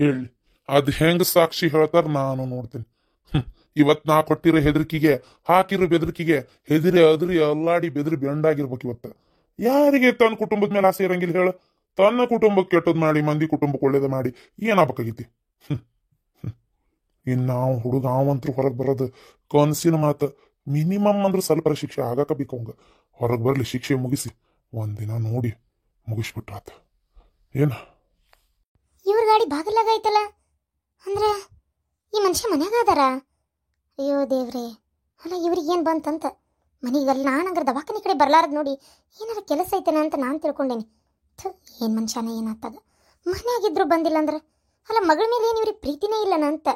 ಹೇಳಿ ಅದ್ ಹೆಂಗ್ ಸಾಕ್ಷಿ ಹೇಳ್ತಾರ ನಾನು ನೋಡ್ತೀನಿ. ಇವತ್ ನಾ ಕೊಟ್ಟಿರೋ ಹೆದರಿಕೆಗೆ ಹಾಕಿರೋ ಬೆದರಿಕೆಗೆ ಹೆದರಿ ಅದ್ರಿ ಅಲ್ಲಾಡಿ ಬೆದರಿ ಬೆಂಡಾಗಿರ್ಬೇಕು ಇವತ್ತ. ಯಾರಿಗೆ ತನ್ನ ಕುಟುಂಬದ ಮೇಲೆ ಆಸೆ ಇರಂಗಿಲ್ಲ ಹೇಳ? ತನ್ನ ಕುಟುಂಬಕ್ಕೆ ಕೆಟ್ಟದ್ ಮಾಡಿ ಮಂದಿ ಕುಟುಂಬಕ್ಕೆ ಒಳ್ಳೇದ ಮಾಡಿ ಏನಾಗಬೇಕಾಗೈತಿ? ಇನ್ ನಾವು ಹುಡುಗ ಅವಂತ್ರು ಹೊರಗೆ ಬರೋದು ಕನಸಿನ ಮಾತು. ಮಿನಿಮಮ್ ಅಂದ್ರೆ ಸ್ವಲ್ಪ ಶಿಕ್ಷೆ ಆಗಾಕ ಬೇಕು ಅವಂಗ. ಹೊರಗೆ ಬರ್ಲಿ, ಶಿಕ್ಷೆ ಮುಗಿಸಿ ಒಂದಿನ ನೋಡಿ ಮುಗಿಸ್ಬಿಟ್ರಾತ. ಏನ ಇವ್ರ ಗಾಡಿ ಬಾಗಿಲಾಗ ಐತಲ್ಲ, ಅಂದ್ರ ಈ ಮನುಷ್ಯ ಮನ್ಯಾಗ ಅದಾರ? ಅಯ್ಯೋ ದೇವ್ರೆ, ಅಲ್ಲ ಇವ್ರಿಗೆ ಏನು ಬಂತಂತ ಮನೆಗಲ್ಲ. ನಾನಂಗ್ರ ದವಾಖಾನೆ ಕಡೆ ಬರ್ಲಾರ್ದು ನೋಡಿ ಏನಾರ ಕೆಲಸ ಐತೇನ ಅಂತ ನಾನು ತಿಳ್ಕೊಂಡೇನಿ. ಏನು ಮನುಷ್ಯನ ಏನಾಗ್ತದ, ಮನೆಯಾಗಿದ್ರು ಬಂದಿಲ್ಲ ಅಂದ್ರೆ ಅಲ್ಲ ಮಗಳ ಮೇಲೆ ಏನು ಇವ್ರಿಗೆ ಪ್ರೀತಿನೇ ಇಲ್ಲನ ಅಂತ.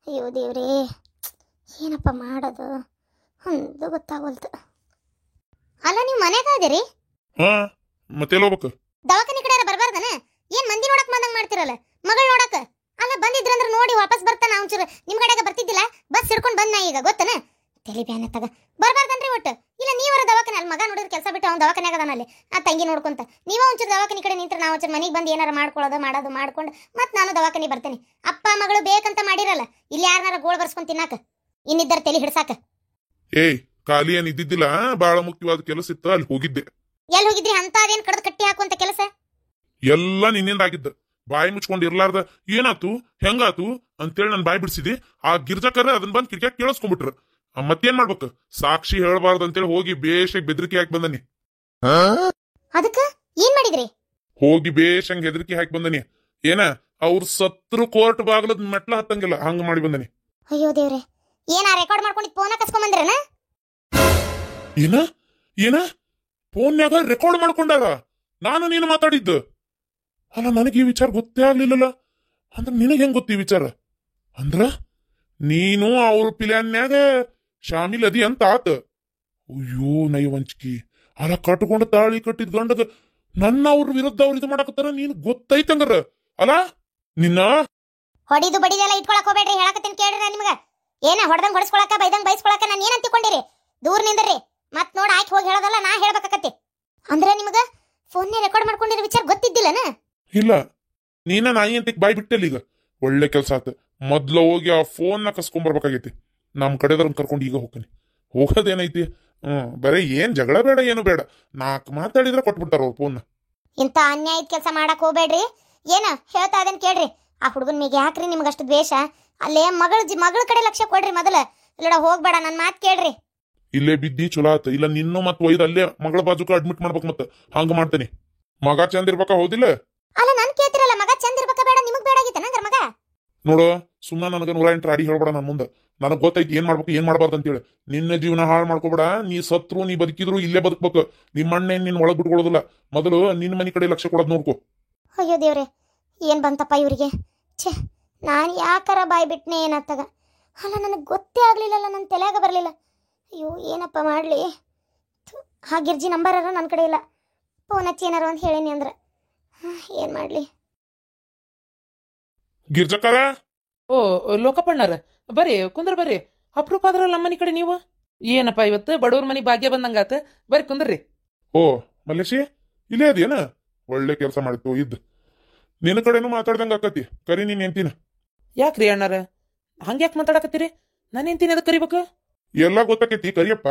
ಅಯ್ಯೋ ದೇವ್ರೇ, ಏನಪ್ಪ ಮಾಡೋದು ಒಂದು ಗೊತ್ತಾಗೋಲ್ತು. ಅಲ್ಲ ನೀವು ಮನ್ಯಾಗ ಅದೇರಿ? ಮತ್ತೆ ಹೋಗ್ಬೇಕು ದವಾಖಾನೆ ಕಡೆ ಬರಬಾರ್ದನ? ಏನ್ ಮಂದಿ ನೋಡಕ್ ಬಂದಂಗ್ ಮಾಡ್ತಿರಲ್ಲ, ಮಗಳು ನೋಡಕ್. ಅಲ್ಲ ಬಂದಿದ್ರಂದ್ರ ನೋಡಿ ವಾಪಸ್ ಬರ್ತಾನ. ಒಂಚೂರು ನಿಮ್ ಕಡೆಗೆ ಬರ್ತಿದ್ದಿಲ್ಲ, ಬಸ್ ಹಿಡ್ಕೊಂಡು ಬಂದ ಈಗ ಗೊತ್ತನ? ತಲೆ ಬ್ಯಾನ್ ತಗ ಬರ್ಬಾರ್ದನ್ರಿ ಒಟ್ಟು. ಇಲ್ಲ ನೀವರ ದವಾಖಾನೆ ಅಲ್ಲಿ ಮಗ ನೋಡಿದ್ರೆ ಕೆಲಸ ಬಿಟ್ಟು ಅವ್ನ ದವಾಖಾನೆ ಆಗದಾನಲ್ಲಿ ಆ ತಂಗಿ ನೋಡ್ಕೊಂತ. ನೀವ ಒಂಚೂರು ದವಾಖಾನೆ ಕಡೆ ನಿಂತ್ರ ನಾವು ಒಂಚೂರು ಮನೆಗೆ ಬಂದು ಏನಾರ ಮಾಡ್ಕೊಳ್ಳೋದು ಮಾಡೋದು ಮಾಡ್ಕೊಂಡು ಮತ್ತೆ ನಾನು ದವಾಖಾನೆ ಬರ್ತೇನೆ. ಅಪ್ಪ ಮಗಳು ಬೇಕಂತ ಮಾಡಿರಲ್ಲ, ಇಲ್ಲಿ ಯಾರನಾರ ಗೋಳ್ ಬರ್ಸ್ಕೊಂಡ್ ತಿನ್ನಾಕ, ಇನ್ನಿದ್ದರ ತಲೆ ಹಿಡ್ಸಾಕ. ಏಯ್ ಖಾಲಿ ಏನ್ ಇದ್ದಿದ್ದಿಲ್ಲ, ಬಹಳ ಮುಖ್ಯವಾದ ಕೆಲಸ ಇತ್ತು, ಅಲ್ಲಿ ಹೋಗಿದ್ದೆ. ಎಲ್ಲಿ ಹೋಗಿದ್ರಿ? ಅಂತ ಅದೇನ್ ಕಡ್ದು ಕಟ್ಟಿ ಹಾಕುವಂತ ಕೆಲಸ ಎಲ್ಲ ನಿನ್ನಿಂದ ಆಗಿದ್ದ. ಬಾಯಿ ಮುಚ್ಕೊಂಡು ಇರ್ಲಾರ್ದ ಏನಾತು ಹೆಂಗಾತು ಅಂತೇಳಿ ನನ್ ಬಾಯಿ ಬಿಡಿಸಿದಿ. ಆ ಗಿರ್ಜಕರ ಅದನ್ನ ಬಂದ್ ಕಿರ್ಕ್ಯಾಕ್ ಕೇಳಿಸ್ಕೊಂಡ್ಬಿಟ್ರ. ಮತ್ತೇನ್ ಮಾಡ್ಬೇಕು? ಸಾಕ್ಷಿ ಹೇಳ್ಬಾರ್ದು ಅಂತೇಳಿ ಹೋಗಿ ಬೇಷಂಗ್ ಬೆದರಿಕೆ ಹಾಕಿ ಬಂದನಿ. ಅದಕ್ಕ ಏನ್ ಮಾಡಿದ್ರಿ? ಹೋಗಿ ಬೇಷಂಗ್ ಹೆದರಿಕೆ ಹಾಕಿ ಬಂದನಿ. ಏನ ಅವ್ರ ಸತ್ರು ಕೋರ್ಟ್ ಬಾಗ್ಲದ್ ಮೆಟ್ಲ ಹತ್ತಂಗಿಲ್ಲ ಹಂಗ ಮಾಡಿ ಬಂದನಿ. ಅಯ್ಯೋ ದೇವ್ರೆ, ಏನ ರೆಕಾರ್ಡ್ ಮಾಡ್ಕೊಂಡಿದ್ ಫೋನ ಕಸ್ಕೊಂಡ್ ಬಂದ್ರೇನ? ಏನ ಏನ ಫೋನ್ಯಾಗ ರೆಕಾರ್ಡ್ ಮಾಡ್ಕೊಂಡಾರ? ನಾನು ನೀನು ಮಾತಾಡಿದ್ದು ಅಲ್ಲ, ನನಗೆ ಈ ವಿಚಾರ ಗೊತ್ತೇ ಆಗ್ಲಿಲ್ಲಲ್ಲ. ಅಂದ್ರ ನಿನಗೆ ಹೆಂಗ್ ಗೊತ್ತಿ ವಿಚಾರ? ಅಂದ್ರ ನೀನು ಅವ್ರ ಪಿಲ್ಯಾನ್ಯಾಗ ಶಾಮಿಲ್ ಅದಿ ಅಂತ ಆತ. ಅಯ್ಯೋ ನೈವಂಚಿಕಿ, ಅಲ್ಲ ಕಟ್ಕೊಂಡು ತಾಳಿ ಕಟ್ಟಿದ್ ಗಂಡಗ ನನ್ನ ಅವ್ರ ವಿರುದ್ಧ ಅವ್ರು ಇದು ಮಾಡಕತ್ತಾರ. ನೀನ್ ಗೊತ್ತೈತಂಗಾರ ಅಲ್ಲ? ನಿನ್ನ ಹೊಡಿದು ಬಡಿದೆಲ್ಲ ಇಟ್ಕೊಳಕ್ ಹೋಗ್ಬೇಡ್ರಿ, ಹೇಳಕತ್ತೀನಿ ಕೇಳ್ರಿ. ನಿಮ್ಗ ಏನ ಹೊಡೆದಂಗ್ ಹೊಡಿಸ್ಕೊಳಕ ಬೈದಂಗ್ ಬೈಸ್ಕೊಳಕ ನಾನು ಏನ್ ಅಂತಿಕೊಂಡಿರಿ? ದೂರ ನಿಂದ್ರಿ, ಮತ್ ನೋಡ್ ಆಯ್ಕೆ ಹೋಗಿ ಹೇಳೋದಲ್ಲ, ನಾ ಹೇಳ್ಬೇಕಾಕತಿ. ಅಂದ್ರೆ ನಿಮ್ಗ ಫೋನ್ ರೆಕಾರ್ಡ್ ಮಾಡ್ಕೊಂಡಿರೋ ವಿಚಾರ ಗೊತ್ತಿದ್ದಿಲ್ಲನ? ಇಲ್ಲ, ನೀನ ನಾಯಿ ಅಂತ ಬಾಯ್ ಬಿಟ್ಟಲ್ಲಿ. ಈಗ ಒಳ್ಳೆ ಕೆಲ್ಸ ಆತ. ಮೊದ್ಲ ಹೋಗಿ ಆ ಫೋನ್ನ ಕಸ್ಕೊಂಬರ್ಬೇಕಾಗೈತಿ. ನಮ್ ಕಡೆದವ್ರನ್ನ ಕರ್ಕೊಂಡು ಈಗ ಹೋಗ್ತೀನಿ. ಹೋಗೋದೇನೈತಿ? ಬರೀ ಏನ್ ಜಗಳ ಬೇಡ, ಏನು ಬೇಡ, 4 ಮಾತಾಡಿದ್ರೆ ಕೊಟ್ಬಿಡ್ತಾರ ಅವ್ರ ಫೋನ್. ಇಂತ ಅನ್ಯಾಯದ ಕೆಲಸ ಮಾಡಕ್ ಹೋಗ್ಬೇಡ್ರಿ. ಏನ ಹೇಳ್ತಾ ಇದನ್ ಕೇಳ್ರಿ. ಆ ಹುಡುಗನ್ ಮೇಲೆ ಯಾಕ್ರಿ ನಿಮ್ಗಷ್ಟು ದ್ವೇಷ? ಅಲ್ಲೇ ಮಗಳ ಕಡೆ ಲಕ್ಷ್ಯ ಕೊಡ್ರಿ ಮೊದಲ. ಇಲ್ಲಡ ಹೋಗ್ಬೇಡ, ನನ್ ಮಾತ್ ಕೇಳ್ರಿ. ಇಲ್ಲೇ ಬಿದ್ದಿ ಚಲೋ ಆತ. ಇಲ್ಲ ನಿನ್ನೂ ಮತ್ ಒಯ್ದು ಅಲ್ಲೇ ಮಗಳ ಬಾಜುಕ ಅಡ್ಮಿಟ್ ಮಾಡ್ಬೇಕು. ಮತ್ತ ಹಂಗ ಮಾಡ್ತೇನಿ. ಮಗ ಚಂದ ಇರ್ಬೇಕ, ಹೌದಿಲ್ಲ? ಅಲ್ಲ ನನ್ ಕೇಳ್ತಿರಲ್ಲ, ಮಗ ಚಂದ ಇರ್ಬೇಕ ಬೇಡ, ನಿಮಗ್ ಬೇಡ ಆಗಿತ್ತ ನಂಗರ ಮಗ? ನೋಡು, ಸುಮ್ಮನೆ ನನಗ 108 ಅಡಿ ಹೇಳ್ಬೇಡ ನನ್ ಮುಂದೆ. ನನಗ್ ಗೊತ್ತೈತಿ ಏನ್ ಮಾಡ್ಬೇಕು ಏನ್ ಮಾಡ್ಬಾರ್ದು ಅಂತೇಳಿ. ನಿನ್ನ ಜೀವನ ಹಾಳು ಮಾಡ್ಕೋಬೇಡ. ನೀ ಸತ್ರು ನೀ ಬದುಕಿದ್ರು ಇಲ್ಲೇ ಬದುಕ್ಬೇಕು. ನಿಮ್ಮ ಅಣ್ಣ ನಿನ್ ಒಳಗ್ ಬಿಟ್ಕೊಡೋದಿಲ್ಲ. ಮೊದಲು ನಿನ್ನ ಮನೆ ಕಡೆ ಲಕ್ಷ್ಯ ಕೊಡೋದ್ ನೋಡ್ಕೊ. ಅಯ್ಯೋ ದೇವ್ರೆ, ಏನ್ ಬಂತಪ್ಪ ಇವ್ರಿಗೆ? ಛೇ, ನಾನು ಯಾಕಾರ ಬಾಯ್ ಬಿಟ್ನೆ ಏನತ್ತಾಗ? ಅಲ್ಲ ನನಗೆ ಗೊತ್ತೇ ಆಗ್ಲಿಲ್ಲಲ್ಲ, ನನ್ನ ತಲೆಯಾಗ ಬರಲಿಲ್ಲ. ಅಯ್ಯೋ ಏನಪ್ಪ ಮಾಡಲಿ? ಆ ಗಿರ್ಜಿ ನಂಬರ್ ನನ್ನ ಕಡೆ ಇಲ್ಲ. ಫೋನ್ ಹಚ್ಚಿ ಏನಾರು ಅಂತ ಹೇಳೀನಿ ಅಂದ್ರೆ ಏನು ಮಾಡಲಿ? ಗಿರ್ಜಕ್ಕರ, ಓ ಲೋಕಪ್ಪಣ್ಣರ ಬರ್ರಿ, ಕುಂದ್ರ ಬರ್ರಿ. ಅಪ್ರೂಪ ಆದ್ರಲ್ಲ ನಮ್ಮನಿ ಕಡೆ ನೀವು. ಏನಪ್ಪ ಇವತ್ತು ಬಡವ್ರ ಮನಿ ಭಾಗ್ಯ ಬಂದಂಗಾತ. ಬರ್ರಿ ಕುಂದ್ರಿ. ಓ ಮಲ್ಲೇಶಿ, ಇಲ್ಲೇ ಅದೇನ? ಒಳ್ಳೆ ಕೆಲಸ ಮಾಡಿತ್ತು. ಇದ್ ನಿನ್ನ ಕಡೆನೂ ಮಾತಾಡ್ದಂಗ ಆಕತಿ. ಕರಿ ನೀನ್ ಎಂತಿನ. ಯಾಕ್ರಿ ಅಣ್ಣಾರ ಹಂಗ್ಯಾಕ್ ಮಾತಾಡಕತ್ತೀರಿ? ನಾನು ಎಂತೀನಿ ಅದಕ್ಕೆ ಕರಿಬೇಕು? ಎಲ್ಲ ಗೊತ್ತಾಕೈತಿ, ಕರಿಯಪ್ಪ.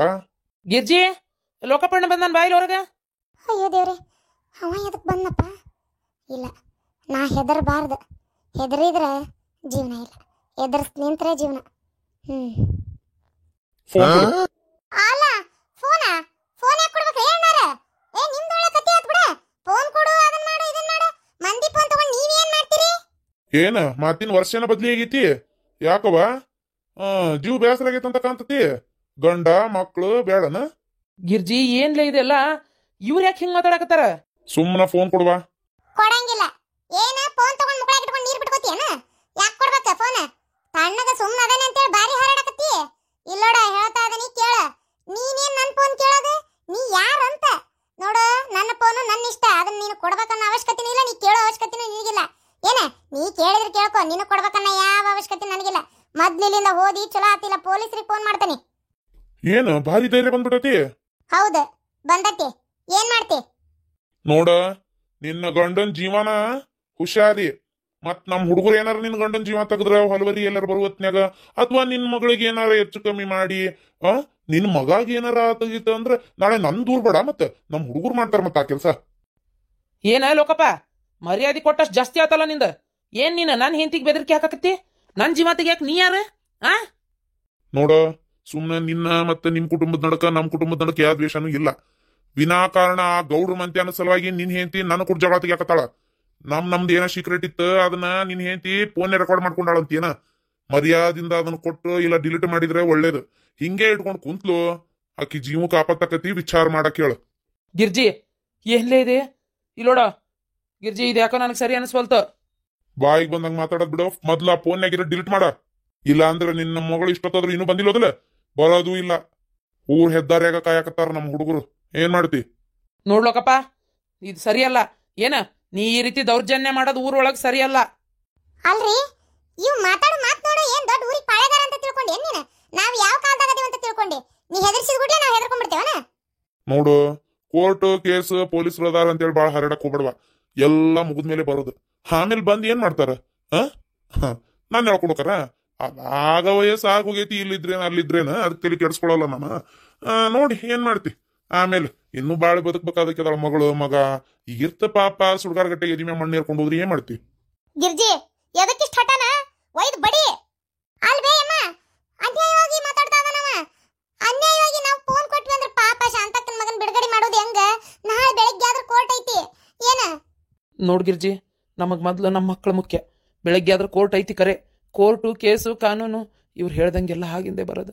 ಗಿರ್ಜಿ, ಲೋಕಪ್ಪಣ್ಣ ಬಂದಾನ, ಬಾಯಿಲ್ ಹೊರಗ. ಅಯ್ಯೋ ದೇವ್ರೆ, ಅವ ಎದಕ್ಕೆ ಬಂದಪ್ಪ? ಇಲ್ಲ, ನಾ ಹೆದರಬಾರ್ದು. ಹೆದರಿದ್ರೆ ಜೀವನ ಇಲ್ಲ, ಎದುರಿಸ್ ನಿಂತ್ರೆ ಜೀವನ. ಅಲ್ಲ ಫೋನ್ ಯಾಕೆ ಕೊಡ್ಬೇಕು ಹೇಳಾರ? ಏ ನಿಮ್ದೊಳ್ಳೆ ಕತೆ ಆತ್ ಬಿಡ. ಫೋನ್ ಕೊಡು, ಅದನ್ನ ಮಾಡು, ಇದನ್ನ ಮಾಡು. ಮಂದಿ ಫೋನ್ ತಗೊಂಡು ನೀವೇನ್ ಮಾಡ್ತೀರಿ? ಏನ ಮಾತಿನ ವರ್ಷನ ಬದ್ಲಿ ಆಗೈತಿ? ಯಾಕವ? ಜೀವ ಬೇಸರ ಆಗೈತಂತ ಕಾಣ್ತತಿ. ಗಂಡ ಮಕ್ಳು ಬೇಡನ? ಗಿರ್ಜಿ ಏನ್ಲೇ ಇದೆಲ್ಲ? ಇವ್ರು ಯಾಕೆ ಹಿಂಗ್ ಮಾತಾಡಕತ್ತಾರ? ಸುಮ್ಮನ ಫೋನ್ ಕೊಡುವ. ಕೊಡಂಗಿಲ್ಲ. ಏನ ಫೋನ್ ತಗೊಂಡು ಮುಖ ಇಟ್ಕೊಂಡು ನೀರು ಬಿಟ್ಕೋತಿಯೇನ? ಯಾಕೆ ಕೊಡ್ಬೇಕ ಫೋನ್? ತಣ್ಣಗ ಸುಮ್ಮನೆ ಅದೇನೆ ಅಂತೇಳಿ ಬಾರಿ ಹಾರಾಡಕತ್ತಿ. ಇಲ್ಲೋಡ, ಹೇಳ್ತಾ ಅದನಿ ಕೇಳ. ನೀನೇನ್ ನನ್ನ ಫೋನ್ ಕೇಳೋದು? ನೀ ಯಾರಂತ ನೋಡು. ನನ್ನ ಫೋನು ನನ್ನ ಇಷ್ಟ, ಅದನ್ನ ನೀನು ಕೊಡ್ಬೇಕನ್ನೋ ಅವಶ್ಯಕತೆ ಇಲ್ಲ, ನೀ ಕೇಳೋ ಅವಶ್ಯಕತೆನೂ ನಿನಗಿಲ್ಲ. ಏನ ನೀ ಕೇಳಿದ್ರೆ ಕೇಳ್ಕೊ, ನೀನು ಕೊಡ್ಬೇಕನ್ನೋ ಯಾವ ಅವಶ್ಯಕತೆ ನನಗಿಲ್ಲ. ಮೊದ್ಲಿಂದ ಓದಿ ಚಲೋ ಆತಿಲ್ಲ, ಪೊಲೀಸರಿಗೆ ಫೋನ್ ಮಾಡ್ತಾನೆ. ಏನು ಭಾರಿ ಧೈರ್ಯ ಬಂದ್ಬಿಟ್ಟತಿ? ಹೌದು ಬಂದತಿ. ಏನ್ ಮಾಡ್ತಿ? ನೋಡ, ನಿನ್ನ ಗಂಡನ್ ಜೀವನ ಹುಷಾರಿ. ಮತ್ ನಮ್ ಹುಡುಗರು ಏನಾರ ನಿನ್ ಗಂಡನ್ ಜೀವ ತೆಗದ್ರ ಹೊಲವರಿ ಎಲ್ಲಾರ ಬರುವತ್ನ್ಯಾಗ ಅಥವಾ ನಿನ್ ಮಗಳಿಗೆ ಏನಾರ ಹೆಚ್ಚು ಕಮ್ಮಿ ಮಾಡಿ ನಿನ್ ಮಗಾಗ ಏನಾರ ತೆಗಿತ ಅಂದ್ರ ನಾಳೆ ನನ್ ದೂರ್ ಬೇಡ ಮತ್ತ ನಮ್ ಹುಡುಗರು ಮಾಡ್ತಾರ ಮತ್ತ ಆ ಕೆಲ್ಸ. ಏನ ಲೋಕಪ್ಪ ಮರ್ಯಾದೆ ಕೊಟ್ಟಷ್ಟು ಜಾಸ್ತಿ ಆತಲ್ಲ ನಿಂದ. ಏನ್ ನೀನ ನನ್ ಹೆಂಡತಿಗೆ ಬೆದರಿಕೆ ಹಾಕಕತ್ತಿ? ನನ್ ಜೀವ ತೆಗಿಯಾಕ ನೀ ಯಾರ? ನೋಡ, ಸುಮ್ನೆ ನಿನ್ನ ಮತ್ತೆ ನಿಮ್ ಕುಟುಂಬದ ನಡಕ ನಮ್ ಕುಟುಂಬದ ನಡಕ ಯಾವ ದ್ವೇಷನೂ ಇಲ್ಲ. ವಿನಾಕಾರಣ ಆ ಗೌಡ್ರ ಮಂತ್ಯಾನ ಸಲುವಾಗಿ ನಿನ್ ಹೆಂಡತಿ ನನ್ನ ಕೂಡ ಜಗಳ ತೆಗಿಯಾಕತ್ತಾಳ. ನಮ್ದು ಏನೋ ಸೀಕ್ರೆಟ್ ಇತ್ತು, ಅದನ್ನ ನಿನ್ ಹೆಂಡತಿ ಫೋನ್ ರೆಕಾರ್ಡ್ ಮಾಡ್ಕೊಂಡಾಳ ಅಂತೇನ. ಮರ್ಯಾದಿಂದ ಅದನ್ನ ಕೊಟ್ಟು ಇಲ್ಲ ಡಿಲೀಟ್ ಮಾಡಿದ್ರೆ ಒಳ್ಳೇದು. ಹಿಂಗೆ ಇಟ್ಕೊಂಡು ಕುಂತ್ಲು ಆಕಿ ಜೀವಕ್ಕೆ ಆಪತ್ತಾಕತಿ, ವಿಚಾರ ಮಾಡಕ್ ಹೇಳು. ಗಿರ್ಜಿ ಏನ್ಲೇ ಇದೆ ಇಲ್ಲೋಡ ಗಿರ್ಜಿ, ಇದು ಯಾಕೋ ನನಗೆ ಸರಿ ಅನಿಸ್ವಲ್ತು. ಬಾಯಿಗೆ ಬಂದಂಗ ಮಾತಾಡೋದ್ ಬಿಡು. ಮೊದ್ಲ ಆ ಫೋನ್ಯಾಗಿರೋ ಡಿಲೀಟ್ ಮಾಡ. ಇಲ್ಲ ಅಂದ್ರೆ ನಿನ್ನ ಮಗಳು ಇಷ್ಟೊತ್ತಾದ್ರೂ ಇನ್ನೂ ಬಂದಿಲ್ಲೋದಲ್ಲ, ಬರೋದು ಇಲ್ಲ. ಊರ್ ಹೆದ್ದಾರ್ಯಾಗ ಕಾಯಕತ್ತಾರ ನಮ್ ಹುಡುಗರು. ಏನ್ ಮಾಡ್ತಿ? ನೋಡ್ಲೋಕಪ್ಪ, ಇದು ಸರಿಯಲ್ಲ. ಏನ ನೀ ಈ ರೀತಿ ದೌರ್ಜನ್ಯ ಮಾಡೋದು ಊರೊಳಗ್ ಸರಿಯಲ್ಲ. ಅಲ್ರಿ, ಇವ್ ಮಾತಾಡೋ ಮಾತ್ ನೋಡು, ಏನ್ ದೊಡ್ಡ ಊರಿಗೆ ಪಾಳೆಗಾರ ಅಂತ ತಿಳ್ಕೊಂಡಿ ಏನ್ ನೀನು? ನಾವ್ ಯಾವ ಕಾಲದಾಗ ಅದೀವಿ ಅಂತ ತಿಳ್ಕೊಂಡಿ? ನೀ ಹೆದರ್ಸಿದ ಗುಡ್ಲೆ ನಾವ್ ಹೆದರ್ಕೊಂಡ್ಬಿಡ್ತೇವನ? ನೋಡು, ಕೋರ್ಟ್ ಕೇಸ್ ಪೊಲೀಸರು ಅದಾರ ಅಂತೇಳಿ ಬಾಳ ಹರಡಕ್ ಹೋಗ್ಬೇಡವ. ಎಲ್ಲ ಮುಗಿದ್ಮೇಲೆ ಬರೋದು. ಆಮೇಲೆ ಬಂದ್ ಏನ್ ಮಾಡ್ತಾರ? ನಾನ್ ಹೇಳ್ಕೊಡ್ಬೇಕಾರ? ಆಗ ವಯಸ್ಸು ಆಗೋಗೈತಿ, ಇಲ್ಲಿದ್ರೇನ ಅಲ್ಲಿದ್ರೇನ, ಅದಕ್ಕೆ ತಲೆ ಕೆಡಿಸ್ಕೊಳಲ್ಲ ನಾನು. ನೋಡಿ ಏನ್ ಮಾಡ್ತಿ? ಆಮೇಲೆ ಇನ್ನೂ ಬಾಳೆ ಬದುಕ್ಬೇಕಾದಕ್ಕೆ ಅದಳ ಮಗಳು ಮಗ ಈಗಿರ್ತ ಪಾಪ. ಸುಡ್ಗಾರ ಗಟ್ಟೆಗೆ ಎದಿಮೆ ಮಣ್ಣು ಏರ್ಕೊಂಡು ಹೋದ್ರಿ ಏನ್ ಮಾಡ್ತಿ? ಗಿರ್ಜಿ, ಎದಕ್ಕಿಷ್ಟ ಹಠನ? ಒಯ್ದು ಬಡಿ. ಅಲ್ವೇ ಅಮ್ಮ, ಅನ್ಯಾಯವಾಗಿ ಮಾತಾಡ್ತಾ ಇದಾನವ. ಅನ್ಯಾಯವಾಗಿ ನಾವು ಫೋನ್ ಕೊಟ್ವಿ ಅಂದ್ರೆ ಪಾಪ ಶಾಂತಕ್ಕನ ಮಗನ್ ಬಿಡುಗಡೆ ಮಾಡೋದು ಹೆಂಗ? ನಾಳೆ ಬೆಳಿಗ್ಗೆ ಆದ್ರೂ ಕೋರ್ಟ್ ಐತಿ ಏನ? ನೋಡ್ ಗಿರ್ಜಿ, ನಮಗ್ ಮೊದ್ಲು ನಮ್ಮ ಮಕ್ಕಳು ಮುಖ್ಯ. ಬೆಳಗ್ಗೆ ಆದ್ರೆ ಕೋರ್ಟ್ ಐತಿ ಕರೆ. ಕೋರ್ಟು ಕೇಸು ಕಾನೂನು ಇವ್ರು ಹೇಳ್ದಂಗೆಲ್ಲ ಆಗಿಂದೆ ಬರೋದು.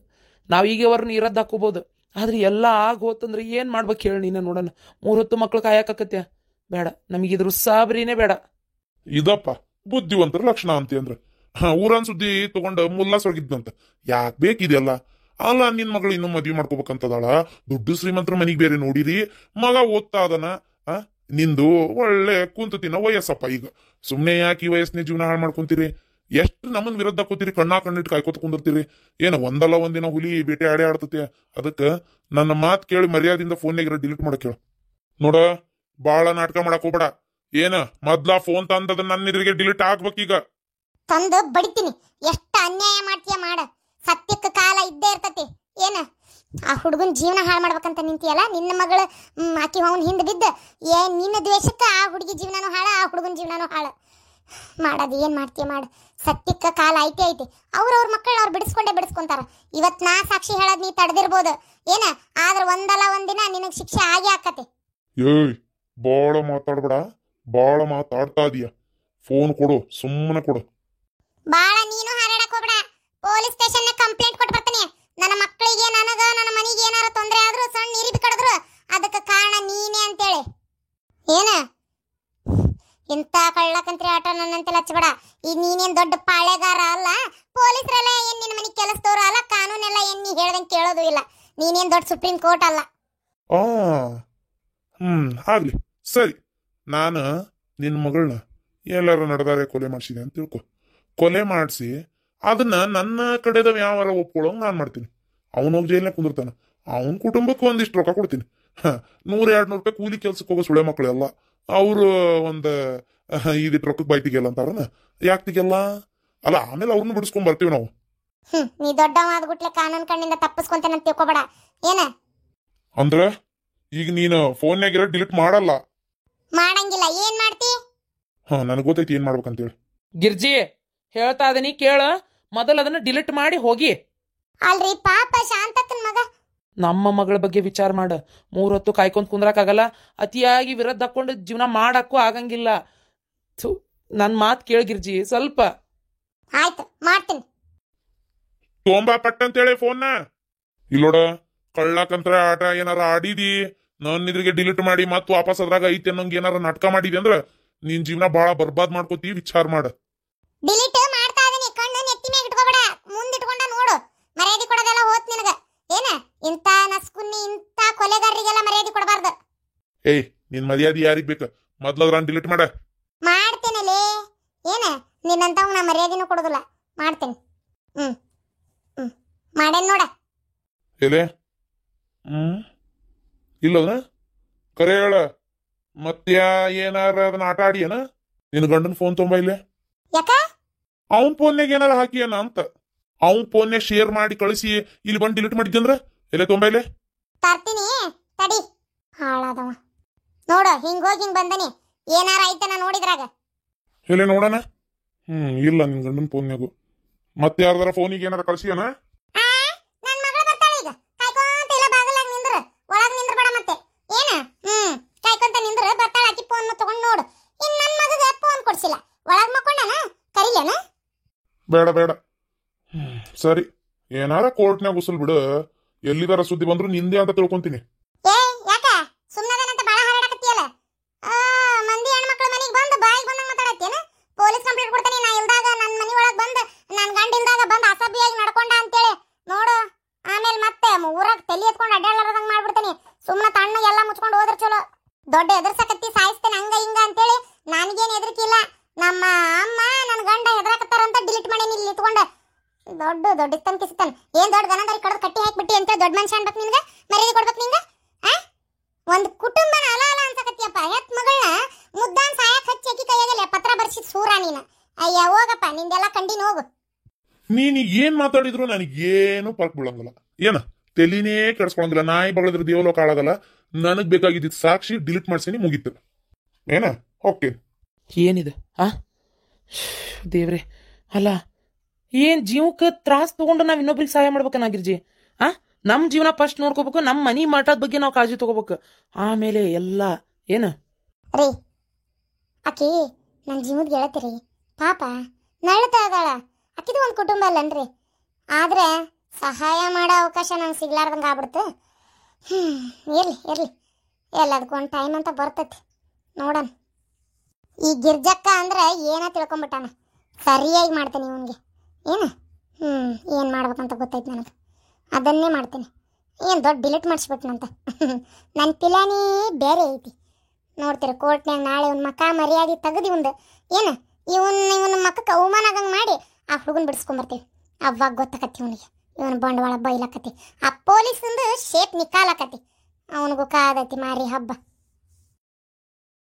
ನಾವು ಈಗ ಅವ್ರನ್ನ ಇರದ್ದು ಹಾಕೋಬಹುದು. ಆದ್ರೆ ಎಲ್ಲ ಆಗ ಹೋತಂದ್ರೆ ಏನ್ ಮಾಡ್ಬೇಕು ಹೇಳಿ ನೀನ? ನೋಡೋಣ, 3 ಹೊತ್ತು ಮಕ್ಳು ಕಾಯಕತ್ಯ ಬೇಡ, ನಮಗಿದ್ರ ಸಾಬ್ರಿನೇ ಬೇಡ. ಇದಪ್ಪ ಬುದ್ಧಿವಂತರ ಲಕ್ಷಣ ಅಂತೀಂದ್ರ. ಊರನ್ ಸುದ್ದಿ ತಗೊಂಡ ಮುಲ್ಲಾಸೊಳಗಿದ್ದಂತ ಯಾಕೆ ಬೇಕಿದೆಯಲ್ಲ? ಅಲ್ಲ, ನಿನ್ ಮಗಳು ಇನ್ನೂ ಮದ್ವಿ ಮಾಡ್ಕೋಬೇಕಂತದಾಳ. ದುಡ್ಡು ಶ್ರೀಮಂತರ ಮನಿಗ್ ಬೇರೆ ನೋಡಿರಿ. ಮಗ ಓದ್ತಾ ಅದನ. ನಿಂದು ಒಳ್ಳೆ ಕುಂತು ತಿನ್ನೋ ವಯಸ್ಸಪ್ಪ ಈಗ. ಸುಮ್ನೆ ಯಾಕೆ ಈ ವಯಸ್ಸಿನ ಜೀವನ ಹಾಳು ಮಾಡ್ಕೊಂತೀರಿ? ಎಷ್ಟು ನಮ್ಮನ್ ವಿರುದ್ಧ ಕೂತಿರಿ, ಕಣ್ಣಿಟ್ಟು ಕಾಯ್ಕೋತ ಕುಂದಿರ್ತೀರಿ. ಏನ ಒಂದಲ್ಲ ಒಂದಿನ ಹುಲಿ ಬೇಟೆ ಆಡೇ ಆಡ್ತತಿ. ಅದಕ್ಕ ನನ್ನ ಮಾತ್ ಕೇಳಿ ಮರ್ಯಾದಿಂದ ಫೋನ್ಯಾಗಿರೋ ಡಿಲೀಟ್ ಮಾಡಕ್ ಹೇಳು. ನೋಡ, ಬಾಳ ನಾಟಕ ಮಾಡಕ್ ಹೋಗ್ಬೇಡ. ಏನ ಮೊದ್ಲ ಫೋನ್ ತಂದದ ನನ್ನ ಎದುರಿಗೆ ಡಿಲೀಟ್ ಆಗ್ಬೇಕೀಗ. ತಂದು ಬಡಿತೀನಿ. ಎಷ್ಟ ಅನ್ಯಾಯ ಮಾಡ್ತೀಯ ಮಾಡ. ಸತ್ಯಕ್ಕ ಕಾಲ ಇದ್ದೇ ಇರ್ತತಿ. ಏನ ಆ ಹುಡುಗನ್ ಜೀವನ ಹಾಳು ಮಾಡ್ಬೇಕಂತ ನಿಂತಿಯಲ್ಲ? ನಿನ್ನ ಮಗಳು ಆಕಿ ಅವನ್ ಹಿಂದ್ ಬಿದ್ದ ನಿನ್ನ ದ್ವೇಷಕ್ಕ ಆ ಹುಡುಗಿ ಜೀವನನೂ ಹಾಳ, ಆ ಹುಡುಗನ್ ಜೀವನನೂ ಹಾಳ ಮಾಡದು. ಏನ್ ಮಾಡ್ತೀಯ ಮಾಡ. ಸತ್ಯಕ್ಕ ಕಾಲ ಐತೆ ಐತಿ. ಅವ್ರ ಮಕ್ಕಳನ್ನ ಅವ್ರು ಬಿಡಿಸ್ಕೊಂತಾರ. ಇವತ್ ನಾ ಸಾಕ್ಷಿ ಹೇಳದ್ ನೀ ತಡೆದಿರ್ಬೋದು ಏನ, ಆದ್ರ ಒಂದಲ್ಲ ಒಂದಿನ ನಿನಗ್ ಶಿಕ್ಷೆ ಆಗೇ ಆಕತಿ. ಏಯ್, ಬಾಳ ಮಾತಾಡ್ಬೇಡ. ಬಾಳ ಮಾತಾಡ್ತಾ ಇದೀಯ. ಫೋನ್ ಕೊಡು, ಸುಮ್ಮನೆ ಕೊಡು. ಬಾಳ ನೀನು ಹಾರಾಡಕ್ ಹೋಗ್ಬೇಡ. ಪೊಲೀಸ್ ಸ್ಟೇಷನ್ ಕಂಪ್ಲೇಂಟ್ ಕೊಟ್ಟು ಬರ್ತೀನಿ. ನನ್ನ ಮಕ್ಕಳಿಗೆ, ನನಗ, ನನ್ನ ಮನೆಗೆ ಏನಾರ ತೊಂದರೆ ಆದ್ರೂ, ಸಣ್ಣ ನೀರಿ ಬಿಕ್ಕಡಿದ್ರು ಅದಕ್ಕೆ ಕಾರಣ ನೀನೇ ಅಂತೇಳಿ. ಏನ ಇಂತ ಕಳ್ಳಕಂತ್ರಿ ಆಟ ನನ್ನಂತೆ ಹಚ್ಚಬೇಡ. ಈಗ ನೀನೇನ್ ದೊಡ್ಡ ಪಾಳೆಗಾರ ಅಲ್ಲ. ಪೊಲೀಸರೆಲ್ಲ ಏನ್ ನಿನ್ನ ಮನೆಗೆ ಕೆಲಸದವ್ರು ಅಲ್ಲ. ಕಾನೂನೆಲ್ಲ ಏನ್ ನೀ ಹೇಳ್ದಂಗೆ ಕೇಳೋದು ಇಲ್ಲ. ನೀನೇನ್ ದೊಡ್ಡ ಸುಪ್ರೀಂ ಕೋರ್ಟ್ ಅಲ್ಲ. ಆಗ್ಲಿ ಸರಿ. ನಾನು ನಿನ್ನ ಮಗಳನ್ನ ಎಲ್ಲಾರ ನಡೆದಾರೆ ಕೊಲೆ ಮಾಡಿಸಿದೆ ಅಂತ ತಿಳ್ಕೊ. ಕೊಲೆ ಮಾಡಿಸಿ ಅದನ್ನ ನನ್ನ ಕಡೆದವ ಯಾವಾರ ಒಪ್ಕೊಳ್ಳೋಂಗ್ ನಾನ್ ಮಾಡ್ತೀನಿ. ಅವನೋಗಿ ಜೈಲ್ನಾಗ ಕುಂದಿರ್ತಾನ. ಅವನ ಕುಟುಂಬಕ್ಕೆ ಒಂದಿಷ್ಟು ರೊಕ್ಕ ಕೊಡ್ತೀನಿ. 100-200 ರೂಪಾಯಿ ಕೂಲಿ ಕೆಲ್ಸಕ್ಕೆ ಹೋಗೋ ಸುಳೆ ಮಕ್ಕಳೆಲ್ಲ ಅವರು ಒಂದು ಇದಿಟ್ಟು ರೊಕ್ಕಕ್ಕೆ ಬಾಯ್ ತೆಗಿಯಲ್ಲ ಅಂತಾರನ. ಯಾಕೆ ತೆಗಿಯಲ್ಲ? ಅಲ್ಲ, ಆಮೇಲೆ ಅವ್ರನ್ನ ಬಿಡಿಸ್ಕೊಂಡ್ ಬರ್ತೀವಿ ನಾವು. ನೀ ದೊಡ್ಡವಾದ್ಗುಟ್ಲೆ ಕಾನೂನ್ ಕಣ್ಣಿಂದ ತಪ್ಪಿಸ್ಕೊಂತೇನಂತ ತಿಳ್ಕೊಬೇಡ. ಏನ ಅಂದ್ರೆ ಈಗ ನೀನು ಫೋನ್ಯಾಗಿರೋ ಡಿಲೀಟ್ ಮಾಡಲ್ಲ? ಮಾಡಂಗಿಲ್ಲ. ಏನ್ ಮಾಡ್ತಿ? ನನಗೆ ಗೊತ್ತೈತಿ ಏನ್ ಮಾಡ್ಬೇಕಂತೇಳಿ. ಗಿರ್ಜಿ ಹೇಳ್ತಾ ಇದೀನಿ ಕೇಳ. ಮೊದಲು ಅದನ್ನ ಡಿಲೀಟ್ ಮಾಡಿ ಹೋಗಿ. ಅಲ್ರಿ ಪಾಪ ಶಾಂತಕ್ಕನ್ ಮಗ. ನಮ್ಮ ಮಗಳ ಬಗ್ಗೆ ವಿಚಾರ ಮಾಡ. 3 ಹೊತ್ತು ಕಾಯ್ಕೊಂತ ಕುಂದ್ರಕ್ಕಾಗಲ್ಲ. ಅತಿಯಾಗಿ ವಿರೋಧ ಹಾಕೊಂಡು ಜೀವನ ಮಾಡಕ್ಕೂ ಆಗಂಗಿಲ್ಲ. ನನ್ ಮಾತ್ ಕೇಳ ಗಿರ್ಜಿ ಸ್ವಲ್ಪ. ಆಯ್ತು, ಮಾಡ್ತೀನಿ. ತೊಂಬಾ ಪಟ್ ಅಂತೇಳಿ ಫೋನ್ನ. ಇಲ್ಲೋಡ, ಕಳ್ಳಕಂತ್ರ ಆಟ ಏನಾರ ಆಡಿದಿ, ನನ್ನ ಇದ್ರಿಗೆ ಡಿಲೀಟ್ ಮಾಡಿ ಮತ್ ವಾಪಸ್ ಅದ್ರಾಗ ಐತಿ ಅನ್ನೋಂಗ್ ಏನಾರ ನಾಟಕ ಮಾಡಿದಿ ಅಂದ್ರ ನಿನ್ ಜೀವನ ಬಾಳ ಬರ್ಬಾದ್ ಮಾಡ್ಕೋತಿ. ವಿಚಾರ ಮಾಡ. ಡಿಲೀಟ್ ಮಾಡ್ತಾ ಇದೀನಿ. ಕಣ್ಣು ನೆತ್ತಿ ಮ್ಯಾಗ ಇಟ್ಕೋಬೇಡ. ಮುಂದ್ ಇಟ್ಕೊಂಡ ನೋಡು. ಮರ್ಯಾದೆ ಕೊಡೋದೆಲ್ಲ ಹೋತ್ ನಿನಗ. ಏನ ಇಂತ ನಸ್ಕುನ್ನಿ, ಇಂತ ಕೊಲೆಗಾರರಿಗೆಲ್ಲ ಮರ್ಯಾದೆ ಕೊಡಬಾರ್ದು. ಏಯ್, ನಿನ್ ಮರ್ಯಾದೆ ಯಾರಿಗ್ ಬೇಕ? ಮೊದ್ಲದ್ರಾನ್ ಡಿಲೀಟ್ ಮಾಡ. ಮಾಡ್ತೇನಲೇ. ಏನ ನಿನ್ನಂತವ್ ನಾ ಮರ್ಯಾದೆನೂ ಕೊಡೋದಿಲ್ಲ. ಮಾಡ್ತೇನೆ. ಮಾಡೇನ್ ನೋಡ. ಎಲೆ ಇಲ್ಲದ ಕರೆ ಹೇಳ. ಮತ್ಯಾ ಏನಾರ ಅದನ್ನ ಆಟ ಆಡಿಯನ? ನಿನ್ ಗಂಡನ ಫೋನ್ ತೊಂಬ ಇಲ್ಲೇ. ಯಾಕ ಅವನ್ ಫೋನ್ಯಾಗ ಏನಾರ ಹಾಕಿಯನ ಅಂತ. ಅವನ್ ಫೋನ್ಯಾಗ ಶೇರ್ ಮಾಡಿ ಕಳಿಸಿ ಇಲ್ಲಿ ಬಂದು ಡಿಲೀಟ್ ಮಾಡಿದ್ದಂದ್ರ ಎಲ್ಲೇ ತೊಂಬೈಲೆ ತರ್ತೀನಿ ತಡಿ. ಹಾಳಾದವ ನೋಡು, ಹಿಂಗ್ ಬಂದನಿ, ಏನಾರ ಐತನ ನೋಡಿದ್ರಾಗ. ಎಲ್ಲೇ ನೋಡೋಣ. ಇಲ್ಲ ನಿನ್ ಗಂಡನ ಫೋನ್ಯಾಗು. ಮತ್ತೆ ಯಾರ್ದಾರ ಫೋನಿಗೆ ಏನಾರ ಕಳ್ಸಿಯನ? ನನ್ ಮಗಳು ಬರ್ತಾಳೆ ಈಗ. ಕಾಯ್ಕೊಂತ ಇಲ್ಲ, ಬಾಗಲಾಗ ನಿಂದ್ರ, ಒಳಗ್ ನಿಂದ್ರ ಬೇಡ ಮತ್ತೆ. ಏನ ಕಾಯ್ಕೊಂತ ನಿಂದ್ರ, ಬರ್ತಾಳ ಆಕಿ ಫೋನ್ ತಗೊಂಡ್ ನೋಡು. ಇನ್ ನನ್ ಮಗಗ ಫೋನ್ ಕೊಡ್ಸಿಲ್ಲ, ಒಳಗ್ ಮಕ್ಕೊಂಡನ, ಕರಿಲೇನ? ಬೇಡ ಬೇಡ. ಸರಿ, ಏನಾರ ಕೋರ್ಟ್ನ್ಯಾಗ ಉಸಲ್ ಬಿಡು. ಎಲ್ಲಿದಾರ ಸುದ್ದಿ ಬಂದ್ರು ನಿಂದೆ ಅಂತ ತಿಳ್ಕೊಂತೀನಿ. ಏ ಯಾಕ ಸುಮ್ಮನದನಂತ ಬಾಳ ಹಾರಾಡಕತ್ತಿಯಲ್ಲ? ಮಂದಿ ಹೆಣ್ಮಕ್ಳ ಮನಿಗ್ ಬಂದು ಬಾಯಿಗೆ ಬಂದಂಗ ಮಾತಾಡತ್ತೇನ? ಪೊಲೀಸ್ ಕಂಪ್ಲೇಂಟ್ ಕೊಡ್ತೀನಿ ನಾ ಇಲ್ದಾಗ, ನನ್ನ ಮನಿ ಒಳಗ್ ಬಂದು ನನ್ನ ಗಂಡ ಇಲ್ದಾಗ ಬಂದು ಅಸಭ್ಯವಾಗಿ ನಡ್ಕೊಂಡ ಅಂತೇಳಿ ನೋಡು. ಆಮೇಲೆ ಮತ್ತೆ ಊರಾಗ ತಲೆ ಎತ್ಕೊಂಡು ಅಡ್ಡಾಡಲಾರದಂಗ ಮಾಡ್ಬಿಡ್ತೀನಿ. ಸುಮ್ಮನೆ ತಣ್ಣಗೆ ಎಲ್ಲ ಮುಚ್ಕೊಂಡು ಹೋದ್ರ ಚಲೋ. ದೊಡ್ಡ ಎದುರ್ಸಕತ್ತಿ ಸಾಯಿಸ್ತೇನೆ ಹಂಗ ಹಿಂಗ ಅಂತೇಳಿ ನನಗೇನು ಹೆದರಿಕಿಲ್ಲ. ನಮ್ಮ ಅಮ್ಮ ನನ್ನ ಗಂಡ ಹೆದರಾಕತ್ತಾರಂತ ಡಿಲೀಟ್ ಮಾಡೇನಿ ಇಲ್ಲಿ ಇಟ್ಕೊಂಡು. ದೊಡ್ಡ ಇತ್ತನ್ ಕಿಸ್ತನ್ ಏನ್ ದೊಡ್ಡ ಗನದಾರಿ ಕಡದ್ ಕಟ್ಟಿ ಹಾಕ್ಬಿಟ್ಟಿ ಅಂತ ದೊಡ್ಡ ಮನುಷ್ಯ ಅನ್ಬೇಕು ನಿನ್ಗ? ಮರ್ಯಾದೆ ಕೊಡ್ಬೇಕು ನಿಂಗ? ಒಂದ್ ಕುಟುಂಬನ ಅಲ ಅಲ ಅನ್ಸಕತ್ತಿಯಪ್ಪ. ಹೆತ್ ಮಗಳನ್ನ ಮುದ್ದಾನ್ ಸಾಯಕ್ ಹಚ್ಚಿ ಅಕ್ಕಿ ಕೈಯಾಗಲ್ಲ ಪತ್ರ ಬರ್ಸಿದ್ ಸೂರ ನೀನ. ಅಯ್ಯ ಹೋಗಪ್ಪ, ನಿಂದೆಲ್ಲ ಕಂಡಿನ ಹೋಗು. ನೀನ್ ಏನ್ ಮಾತಾಡಿದ್ರು ನನಗೇನು ಪರ್ಕ್ ಬೀಳಂಗಿಲ್ಲ. ಏನ ತೆಲಿನೇ ಕೆಡ್ಸ್ಕೊಳಂಗಿಲ್ಲ. ನಾಯಿ ಬಗಳದ್ರ ದೇವಲೋಕ ಆಳಗಲ್ಲ. ನನಗ್ ಬೇಕಾಗಿದ್ದ ಸಾಕ್ಷಿ ಡಿಲೀಟ್ ಮಾಡ್ಸೀನಿ, ಮುಗೀತು. ಏನ ಓಕೆ. ಏನಿದೆ ದೇವ್ರೆ, ಅಲ್ಲ ಏನ್ ಜೀವಕ್ಕೆ ತ್ರಾಸ್ ತಗೊಂಡು ನಾವ್ ಇನ್ನೊಬ್ರಿಗೆ ಸಹಾಯ ಮಾಡ್ಬೇಕನ್ನಾಗಿರ್ಜಿ. ನಮ್ ಜೀವನ ಫಸ್ಟ್ ನೋಡ್ಕೋಬೇಕು, ನಮ್ ಮನಿ ಮಾಟದ ಬಗ್ಗೆ ನಾವು ಕಾಳಜಿ ತಗೋಬೇಕು, ಆಮೇಲೆ ಎಲ್ಲ ಏನ ರೀ. ಆಕಿ ನನ್ನ ಜೀವದ ಗೆಳತಿರಿ, ಪಾಪ ನಳ್ತಾ ಇದಾಳ. ಆಕಿದು ಒಂದು ಕುಟುಂಬ ಅಲ್ಲನ್ರಿ. ಆದ್ರೆ ಸಹಾಯ ಮಾಡೋ ಅವಕಾಶ ನಂಗೆ ಸಿಗ್ಲಾರ್ದಂಗ ಆಗ್ಬಿಡ್ತು. ಇರ್ಲಿ ಎಲ್ಲದಕ್ಕೂ ಒಂದು ಟೈಮ್ ಅಂತ ಬರ್ತೈತಿ, ನೋಡೋಣ. ಈ ಗಿರ್ಜಕ್ಕ ಅಂದ್ರೆ ಏನ ತಿಳ್ಕೊಂಬಿಟ್ಟಾನ. ಸರಿಯಾಗಿ ಮಾಡ್ತೀನಿ ಇವನಿಗೆ. ಏನು ಏನು ಮಾಡ್ಬೇಕಂತ ಗೊತ್ತೈತಿ ನನಗೆ, ಅದನ್ನೇ ಮಾಡ್ತೀನಿ. ಏನು ದೊಡ್ಡ ಡಿಲೀಟ್ ಮಾಡಿಸ್ಬಿಟ್ನಂತ. ನನ್ನ ಪಿಲಾನಿ ಬೇರೆ ಐತಿ. ನೋಡ್ತೀರ ಕೋರ್ಟ್ನಾಗ ನಾಳೆ ಒಂದು ಮಕ್ಕ ಮರ್ಯಾದೆ ತೆಗೆದು ಏನು ಇವನ ಮಕ್ಕಕ್ಕೆ ಅವಮಾನ ಆಗಂಗೆ ಮಾಡಿ ಆ ಹುಡುಗನ ಬಿಡಿಸ್ಕೊಂಬರ್ತೀವಿ. ಅವಾಗ ಗೊತ್ತಾಕತಿ ಇವನಿಗೆ, ಇವನು ಬಂಡವಾಳ ಬೈಲಾಕತಿ. ಆ ಪೊಲೀಸಂದು ಶೇಪ್ ನಿಕ್ಕಾಲಕತಿ. ಅವನಿಗೂ ಕಾದೈತಿ ಮಾರಿ ಹಬ್ಬ.